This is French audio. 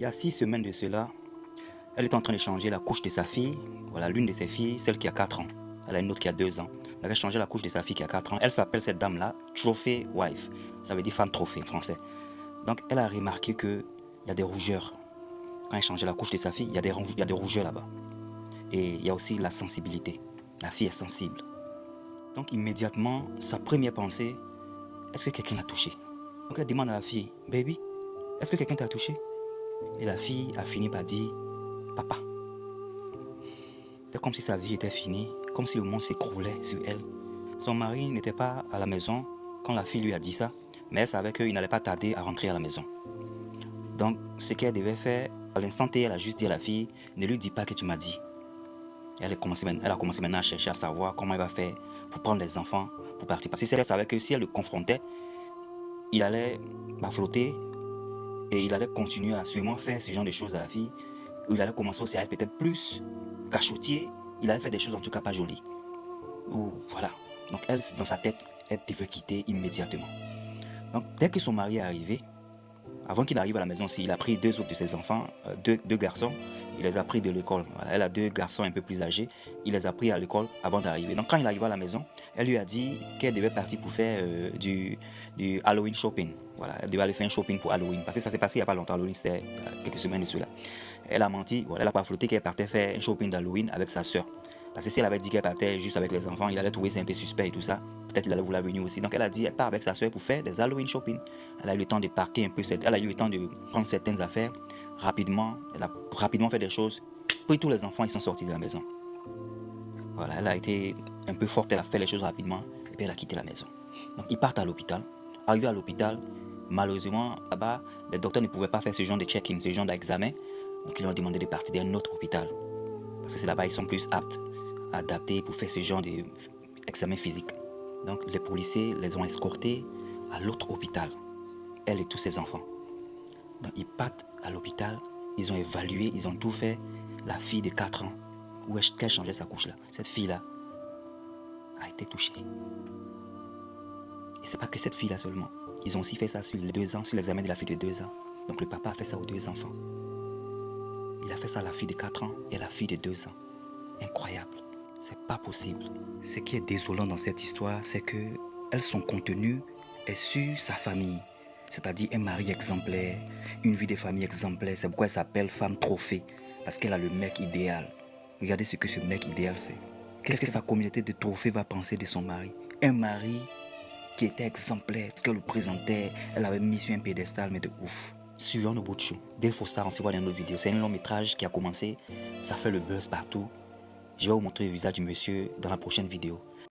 Il y a 6 semaines de cela, elle est en train de changer la couche de sa fille. Voilà, l'une de ses filles, celle qui a 4 ans. Elle a une autre qui a 2 ans. Elle a changé la couche de sa fille qui a 4 ans. Elle s'appelle cette dame-là Trophy Wife. Ça veut dire femme trophée en français. Donc elle a remarqué qu'il y a des rougeurs. Quand elle changeait la couche de sa fille, il y a des rougeurs là-bas. Et il y a aussi la sensibilité. La fille est sensible. Donc immédiatement, sa première pensée, est-ce que quelqu'un l'a touchée? Donc elle demande à la fille, baby, est-ce que quelqu'un t'a touché? Et la fille a fini par dire, papa. C'est comme si sa vie était finie, comme si le monde s'écroulait sur elle. Son mari n'était pas à la maison quand la fille lui a dit ça, mais elle savait qu'il n'allait pas tarder à rentrer à la maison. Donc, ce qu'elle devait faire, à l'instant T, elle a juste dit à la fille, ne lui dis pas que tu m'as dit. Elle a commencé maintenant à chercher à savoir comment elle va faire pour prendre les enfants, pour partir. Parce qu'elle savait que si elle le confrontait, il allait flotter et il allait continuer à sûrement faire ce genre de choses à la fille. Ou il allait commencer aussi à être peut-être plus cachotier. Il allait faire des choses en tout cas pas jolies. Ou voilà. Donc elle, dans sa tête, elle devait quitter immédiatement. Donc dès que son mari est arrivé, avant qu'il arrive à la maison aussi, il a pris 2 autres de ses enfants, deux garçons, il les a pris de l'école. Voilà, elle a 2 garçons un peu plus âgés, il les a pris à l'école avant d'arriver. Donc quand il arrive à la maison, elle lui a dit qu'elle devait partir pour faire du Halloween shopping. Voilà, elle devait aller faire un shopping pour Halloween. Parce que ça s'est passé il n'y a pas longtemps, Halloween, c'était quelques semaines de cela. Elle a menti, voilà, elle n'a pas flotté qu'elle partait faire un shopping d'Halloween avec sa soeur. Parce que si elle avait dit qu'elle partait juste avec les enfants, il allait trouver ça un peu suspect et tout ça. Peut-être qu'il allait vouloir venir aussi. Donc elle a dit, elle part avec sa soeur pour faire des Halloween shopping. Elle a eu le temps de parquer un peu, elle a eu le temps de prendre certaines affaires rapidement. Elle a rapidement fait des choses. Puis tous les enfants, ils sont sortis de la maison. Voilà, elle a été un peu forte, elle a fait les choses rapidement et puis elle a quitté la maison. Donc ils partent à l'hôpital. Arrivé à l'hôpital, malheureusement, là-bas, les docteurs ne pouvaient pas faire ce genre de check-in, ce genre d'examen. Donc ils leur ont demandé de partir d'un autre hôpital. Parce que c'est là-bas, ils sont plus adaptés pour faire ce genre d'examen physique. Donc les policiers les ont escortés à l'autre hôpital, elle et tous ses enfants. Donc ils partent à l'hôpital, ils ont évalué, ils ont tout fait. La fille de 4 ans, où elle changeait sa couche là, cette fille-là a été touchée. Et c'est pas que cette fille-là seulement. Ils ont aussi fait ça sur les 2 ans, sur l'examen de la fille de 2 ans. Donc le papa a fait ça aux 2 enfants. Il a fait ça à la fille de 4 ans et à la fille de 2 ans. Incroyable. C'est pas possible. Ce qui est désolant dans cette histoire, c'est que son contenu est sur sa famille. C'est-à-dire un mari exemplaire, une vie de famille exemplaire. C'est pourquoi elle s'appelle femme trophée. Parce qu'elle a le mec idéal. Regardez ce que ce mec idéal fait. Qu'est-ce que sa communauté de trophées va penser de son mari? Un mari qui était exemplaire. Ce qu'elle le présentait, elle avait mis sur un pédestal, mais de ouf. Suivons nos bouts de chou. Dès Foster, on se voit dans nos vidéos. C'est un long métrage qui a commencé. Ça fait le buzz partout. Je vais vous montrer le visage du monsieur dans la prochaine vidéo.